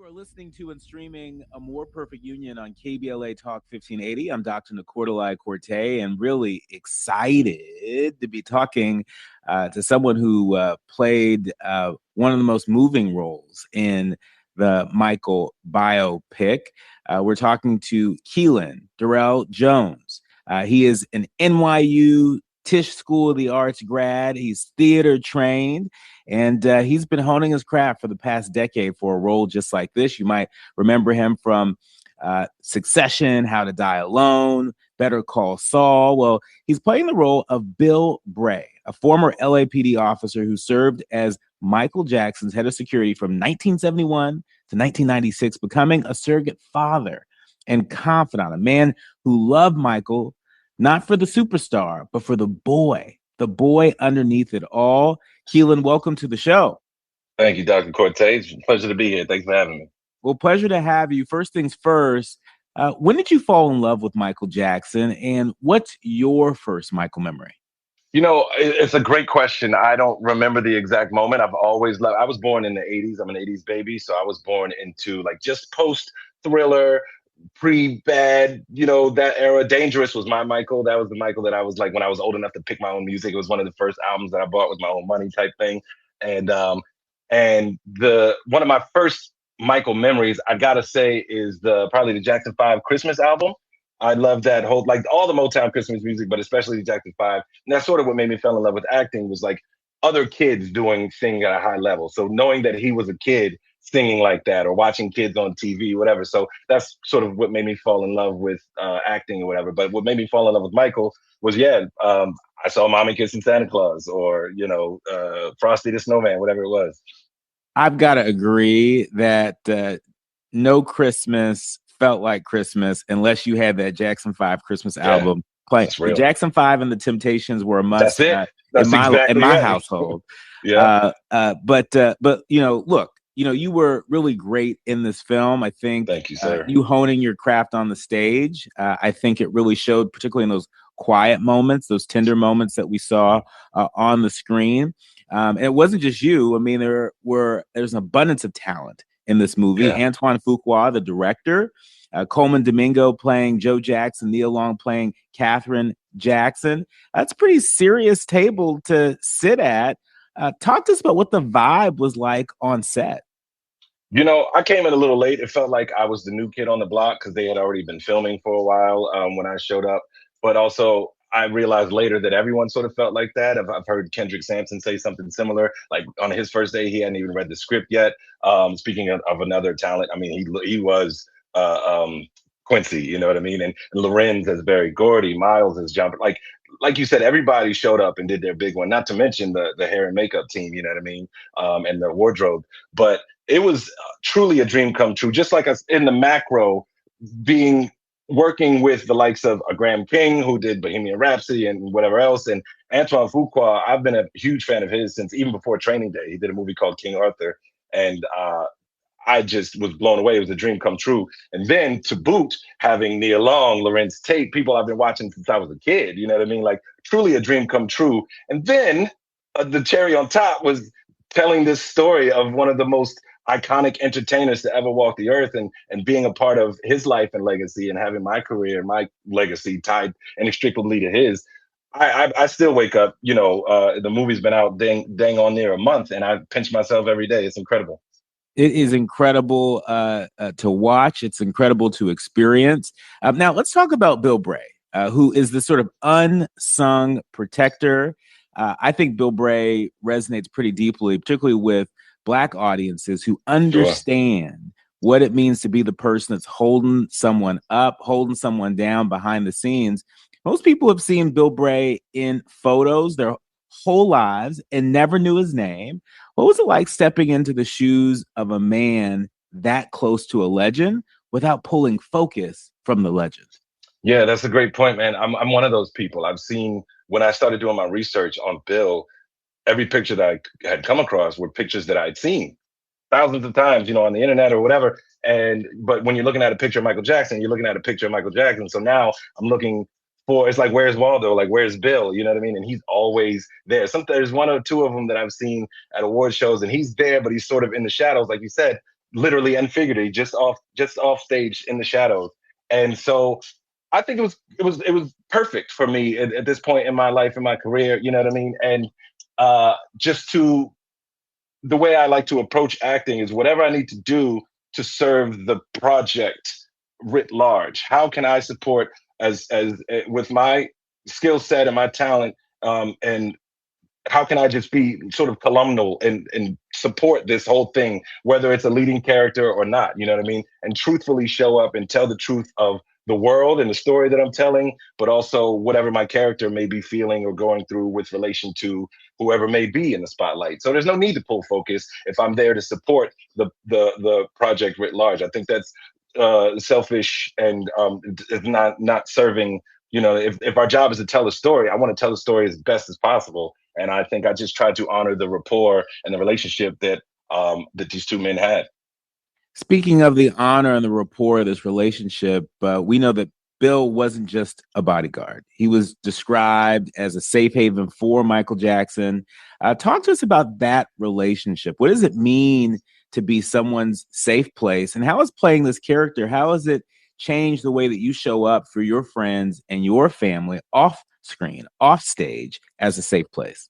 are listening to and streaming A More Perfect Union on KBLA Talk 1580. I'm Dr. Nii-Quartelai and really excited to be talking to someone who played one of the most moving roles in the Michael biopic. We're talking to KeiLyn Durrel Jones. He is an NYU Tisch School of the Arts grad. He's theater trained, and he's been honing his craft for the past decade for a role just like this. You might remember him from Succession, How to Die Alone, Better Call Saul. Well, he's playing the role of Bill Bray, a former LAPD officer who served as Michael Jackson's head of security from 1971 to 1996, becoming a surrogate father and confidant, a man who loved Michael, not for the superstar, but for the boy underneath it all. KeiLyn, welcome to the show. Thank you, Dr. Cortez. Pleasure to be here. Thanks for having me. Well, pleasure to have you. First things first, when did you fall in love with Michael Jackson, and what's your first Michael memory? You know, it's a great question. I don't remember the exact moment. I've always loved, I was born in the 80s. I'm an 80s baby. So I was born into like just post Thriller, pre-Bad, you know, that era. Dangerous was my Michael. That was the Michael that I was like, when I was old enough to pick my own music, it was one of the first albums that I bought with my own money type thing. And the one of my first Michael memories, I gotta say, is probably the Jackson 5 Christmas album. I love that whole, like all the Motown Christmas music, but especially the Jackson 5. And that's sort of what made me fall in love with acting, was like other kids singing at a high level. So knowing that he was a kid singing like that, or watching kids on TV, whatever. So that's sort of what made me fall in love with acting or whatever. But what made me fall in love with Michael was, I saw Mommy Kissing Santa Claus, or, Frosty the Snowman, whatever it was. I've got to agree that no Christmas felt like Christmas unless you had that Jackson 5 Christmas album playing. The Jackson 5 and the Temptations were a must in my household. But look, you were really great in this film. I think thank you, sir. You honing your craft on the stage. I think it really showed, particularly in those quiet moments, those tender moments that we saw on the screen. And it wasn't just you. I mean, there's an abundance of talent in this movie. Antoine Fuqua, the director, Coleman Domingo playing Joe Jackson, Nia Long playing Catherine Jackson. That's a pretty serious table to sit at. Talk to us about what the vibe was like on set. You know, I came in a little late. It felt like I was the new kid on the block because they had already been filming for a while when I showed up. But also, I realized later that everyone sort of felt like that. I've heard Kendrick Sampson say something similar. Like on his first day, he hadn't even read the script yet. Speaking of another talent, I mean, he was Quincy, you know what I mean? And Lorenz as Barry Gordy, Miles as John. Like you said, everybody showed up and did their big one, not to mention the hair and makeup team, you know what I mean? And the wardrobe. But it was truly a dream come true, just like us in the macro, working with the likes of Graham King, who did Bohemian Rhapsody and whatever else, and Antoine Fuqua. I've been a huge fan of his since even before Training Day. He did a movie called King Arthur, and I just was blown away. It was a dream come true. And then to boot, having Nia Long, Lorenz Tate, people I've been watching since I was a kid, you know what I mean? Like truly a dream come true. And then the cherry on top was telling this story of one of the most iconic entertainers to ever walk the earth, and being a part of his life and legacy, and having my career and my legacy tied inextricably to his. I still wake up, the movie's been out dang on near a month, and I pinch myself every day. It's incredible. It is incredible to watch. It's incredible to experience. Now, let's talk about Bill Bray, who is this sort of unsung protector. I think Bill Bray resonates pretty deeply, particularly with Black audiences who understand what it means to be the person that's holding someone up, holding someone down behind the scenes. Most people have seen Bill Bray in photos their whole lives and never knew his name. What was it like stepping into the shoes of a man that close to a legend without pulling focus from the legend? Yeah, that's a great point, man. I'm one of those people. I've seen, when I started doing my research on Bill, every picture that I had come across were pictures that I'd seen thousands of times, on the internet or whatever. But when you're looking at a picture of Michael Jackson, you're looking at a picture of Michael Jackson. So now I'm looking for, it's like, where's Waldo? Like, where's Bill? You know what I mean? And he's always there. There's one or two of them that I've seen at award shows, and he's there, but he's sort of in the shadows, like you said. literally and figuratively, just off stage in the shadows. And so I think it was perfect for me at this point in my life, in my career. You know what I mean? And just to the way I like to approach acting is whatever I need to do to serve the project writ large. How can I support as with my skill set and my talent, and how can I just be sort of columnal and support this whole thing, whether it's a leading character or not, you know what I mean? And truthfully show up and tell the truth of the world and the story that I'm telling, but also whatever my character may be feeling or going through with relation to whoever may be in the spotlight. So there's no need to pull focus if I'm there to support the project writ large. I think that's selfish and is not serving. You know, if our job is to tell a story, I want to tell the story as best as possible. And I think I just tried to honor the rapport and the relationship that that these two men had. Speaking of the honor and the rapport of this relationship, we know that Bill wasn't just a bodyguard. He was described as a safe haven for Michael Jackson. Talk to us about that relationship. What does it mean to be someone's safe place? And how is playing this character, how has it changed the way that you show up for your friends and your family off screen, off stage, as a safe place?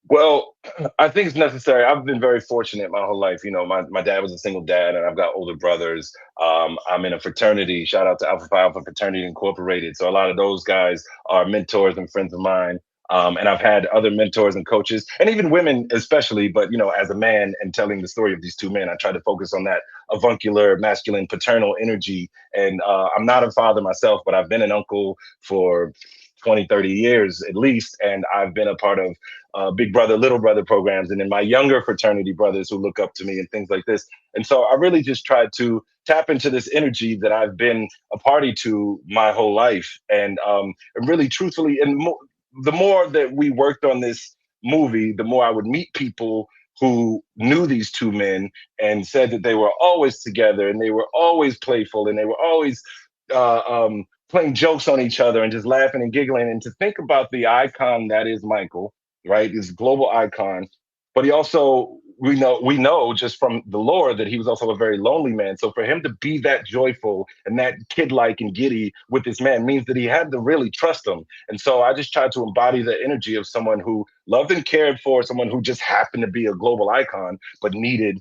Well, I think it's necessary. I've been very fortunate my whole life. You know, my dad was a single dad, and I've got older brothers. I'm in a fraternity. Shout out to Alpha Phi Alpha Fraternity Incorporated. So a lot of those guys are mentors and friends of mine. And I've had other mentors and coaches, and even women, especially. But you know, as a man and telling the story of these two men, I try to focus on that avuncular, masculine, paternal energy. And I'm not a father myself, but I've been an uncle for 20, 30 years at least. And I've been a part of big brother, little brother programs. And then my younger fraternity brothers who look up to me and things like this. And so I really just tried to tap into this energy that I've been a party to my whole life. And really truthfully, the more that we worked on this movie, the more I would meet people who knew these two men and said that they were always together and they were always playful and they were always playing jokes on each other and just laughing and giggling. And to think about the icon that is Michael, right? This global icon, but he also, we know just from the lore that he was also a very lonely man. So for him to be that joyful and that kid-like and giddy with this man means that he had to really trust him. And so I just tried to embody the energy of someone who loved and cared for someone who just happened to be a global icon, but needed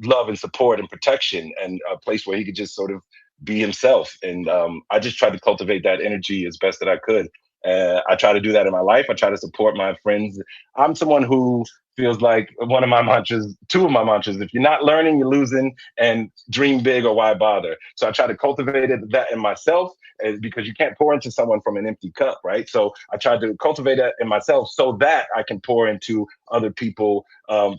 love and support and protection and a place where he could just sort of be himself. And I just tried to cultivate that energy as best that I could. I try to do that in my life. I try to support my friends. I'm someone who feels like one of my mantras, two of my mantras, if you're not learning, you're losing, and dream big or why bother. So I try to cultivate that in myself because you can't pour into someone from an empty cup, right? So I tried to cultivate that in myself so that I can pour into other people,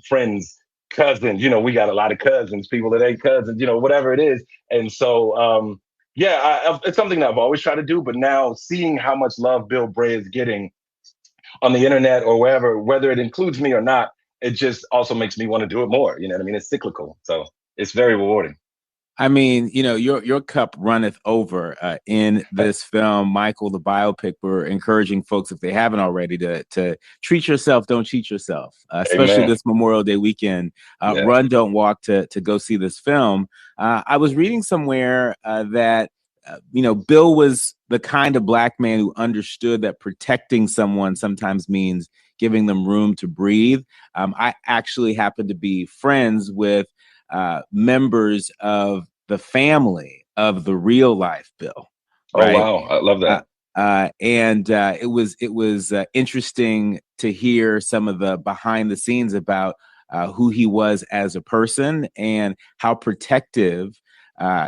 friends, cousins. You know, we got a lot of cousins, people that ain't cousins, you know, whatever it is. And so, it's something that I've always tried to do, but now seeing how much love Bill Bray is getting on the internet or wherever, whether it includes me or not, it just also makes me want to do it more. You know what I mean? It's cyclical. So it's very rewarding. I mean, you know, your cup runneth over in this film, Michael, the biopic. We're encouraging folks, if they haven't already, to treat yourself, don't cheat yourself, especially this Memorial Day weekend. Run, don't walk to go see this film. I was reading somewhere that, you know, Bill was the kind of Black man who understood that protecting someone sometimes means giving them room to breathe. I actually happen to be friends with members of the family of the real life Bill. Right? Oh wow, I love that. And it was interesting to hear some of the behind the scenes about who he was as a person and how protective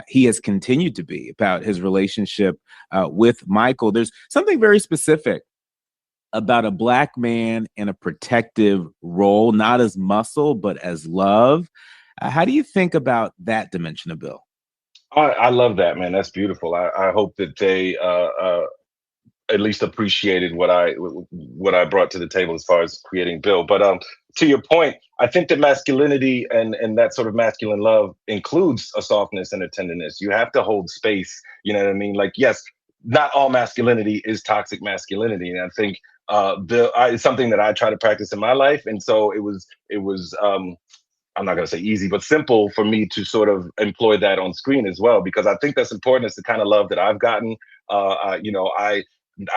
he has continued to be about his relationship with Michael. There's something very specific about a Black man in a protective role, not as muscle, but as love. How do you think about that dimension of Bill? I love that, man. That's beautiful. I hope that they at least appreciated what I brought to the table as far as creating Bill. But to your point, I think that masculinity and that sort of masculine love includes a softness and a tenderness. You have to hold space. You know what I mean? Like, yes, not all masculinity is toxic masculinity, and I think Bill, it's something that I try to practice in my life. And so it was I'm not going to say easy, but simple for me to sort of employ that on screen as well, because I think that's important. It's the kind of love that I've gotten. You know, I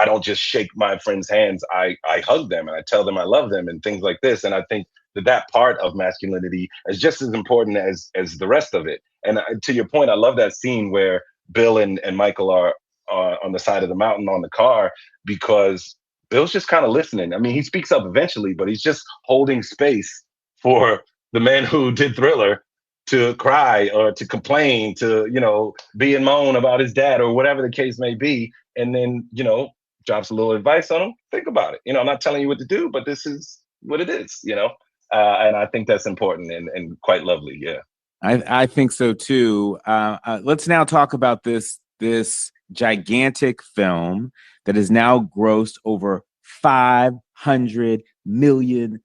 don't just shake my friends' hands. I hug them and I tell them I love them and things like this. And I think that that part of masculinity is just as important as the rest of it. And to your point, I love that scene where Bill and Michael are on the side of the mountain on the car, because Bill's just kind of listening. I mean, he speaks up eventually, but he's just holding space for the man who did Thriller to cry or to complain, to, you know, be and moan about his dad or whatever the case may be. And then, you know, drops a little advice on him. Think about it. You know, I'm not telling you what to do, but this is what it is, you know? And I think that's important and quite lovely. Yeah. I think so too. Let's now talk about this gigantic film that has now grossed over $500 million.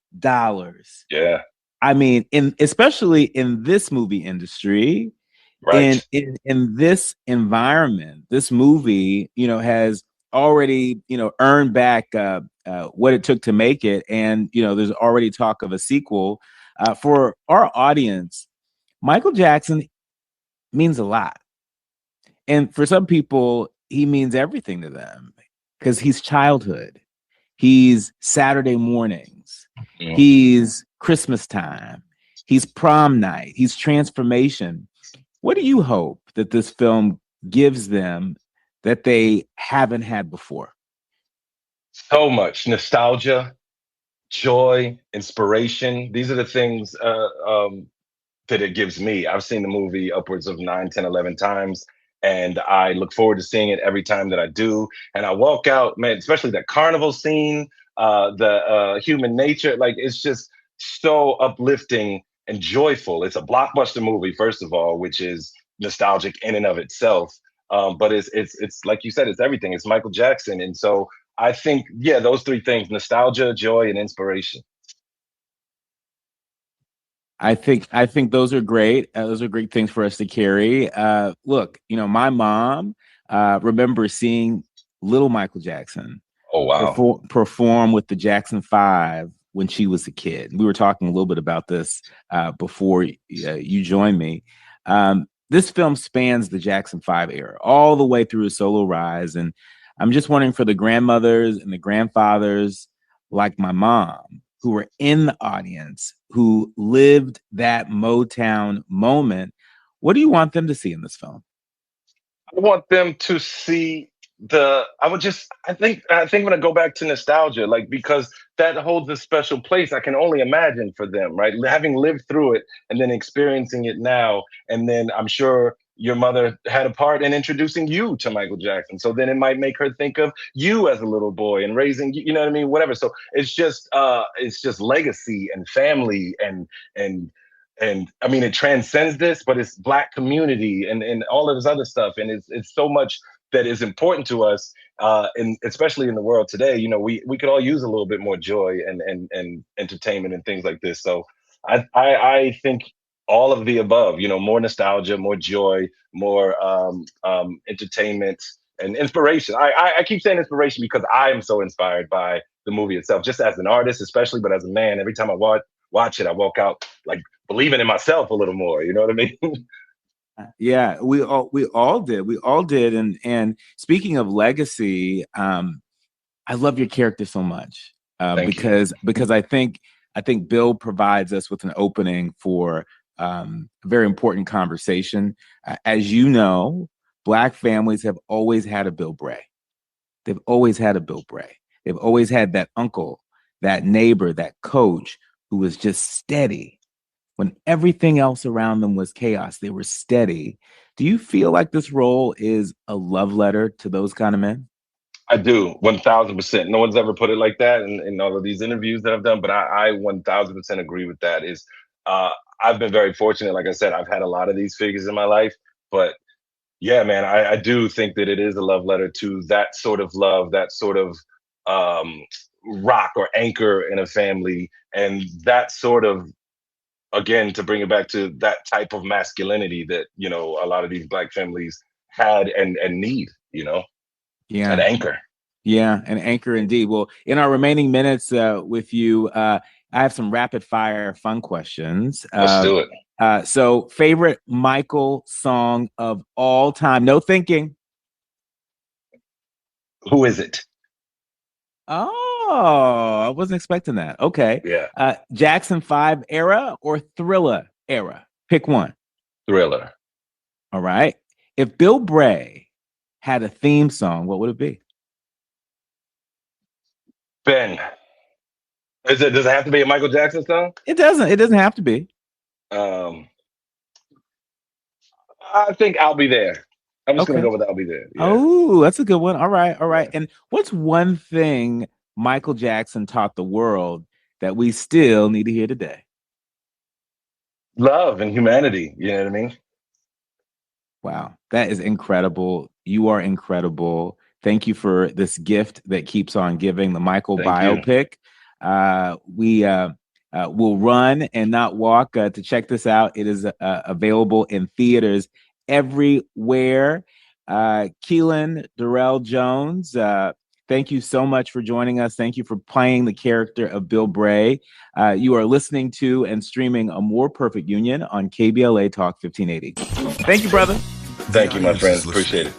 Yeah. I mean, especially in this movie industry, right. in this environment, this movie, you know, has already, you know, earned back what it took to make it, and you know, there's already talk of a sequel. For our audience, Michael Jackson means a lot. And for some people, he means everything to them because he's childhood. He's Saturday mornings. Mm. He's Christmas time. He's prom night. He's transformation. What do you hope that this film gives them that they haven't had before? So much nostalgia, joy, inspiration. These are the things that it gives me. I've seen the movie upwards of 9, 10, 11 times. And I look forward to seeing it every time that I do. And I walk out, man, especially that carnival scene, the human nature, like it's just so uplifting and joyful. It's a blockbuster movie, first of all, which is nostalgic in and of itself. But it's like you said, it's everything. It's Michael Jackson. And so I think, yeah, those three things: nostalgia, joy, and inspiration. I think those are great. Those are great things for us to carry. Look, you know, my mom remembers seeing little Michael Jackson Oh wow. perform with the Jackson 5 when she was a kid. We were talking a little bit about this before you joined me. This film spans the Jackson 5 era all the way through his solo rise, and I'm just wondering, for the grandmothers and the grandfathers like my mom, who were in the audience, who lived that Motown moment, what do you want them to see in this film? I want them to see I think when I go back to nostalgia, like, because that holds a special place. I can only imagine for them, right? Having lived through it and then experiencing it now. And then I'm sure your mother had a part in introducing you to Michael Jackson. So then it might make her think of you as a little boy and raising, you know what I mean? Whatever. So it's just legacy and family and I mean, it transcends this, but it's Black community and all of this other stuff. And it's so much that is important to us, and especially in the world today. You know, we could all use a little bit more joy and entertainment and things like this. So I think all of the above. You know, more nostalgia, more joy, more entertainment and inspiration. I keep saying inspiration because I am so inspired by the movie itself, just as an artist, especially, but as a man. Every time I watch it, I walk out like believing in myself a little more. You know what I mean? Yeah, we all did. And speaking of legacy, I love your character so much, Thank you. because I think Bill provides us with an opening for a very important conversation. As you know, Black families have always had a Bill Bray. They've always had a Bill Bray. They've always had that uncle, that neighbor, that coach who was just steady. When everything else around them was chaos, they were steady. Do you feel like this role is a love letter to those kind of men? I do, 1000%. No one's ever put it like that in all of these interviews that I've done, but I 1000% agree with that. Uh, I've been very fortunate. Like I said, I've had a lot of these figures in my life, but yeah, man, I do think that it is a love letter to that sort of love, that sort of um, rock or anchor in a family, and that sort of, again, to bring it back to that type of masculinity that, you know, a lot of these Black families had and need, you know, an Yeah. anchor. Yeah, an anchor indeed. Well, in our remaining minutes with you, I have some rapid fire fun questions. Let's do it. So, favorite Michael song of all time? No thinking. Who is it? Oh, I wasn't expecting that. Okay. Yeah. Jackson 5 era or Thriller era? Pick one. Thriller. All right. If Bill Bray had a theme song, what would it be? Ben. Does it have to be a Michael Jackson song? It doesn't. It doesn't have to be. I think I'll Be There. I'm just gonna go with I'll Be There. Yeah. Oh, that's a good one. All right. All right. Yeah. And what's one thing Michael Jackson taught the world that we still need to hear today? Love and humanity. You know what I mean? Wow. That is incredible. You are incredible. Thank you for this gift that keeps on giving, the Michael Biopic. We will run and not walk to check this out. It is available in theaters everywhere. KeiLyn Durrel Jones, thank you so much for joining us. Thank you for playing the character of Bill Bray. You are listening to and streaming A More Perfect Union on KBLA Talk 1580. Thank you, brother. Thank you, my friend. Appreciate it.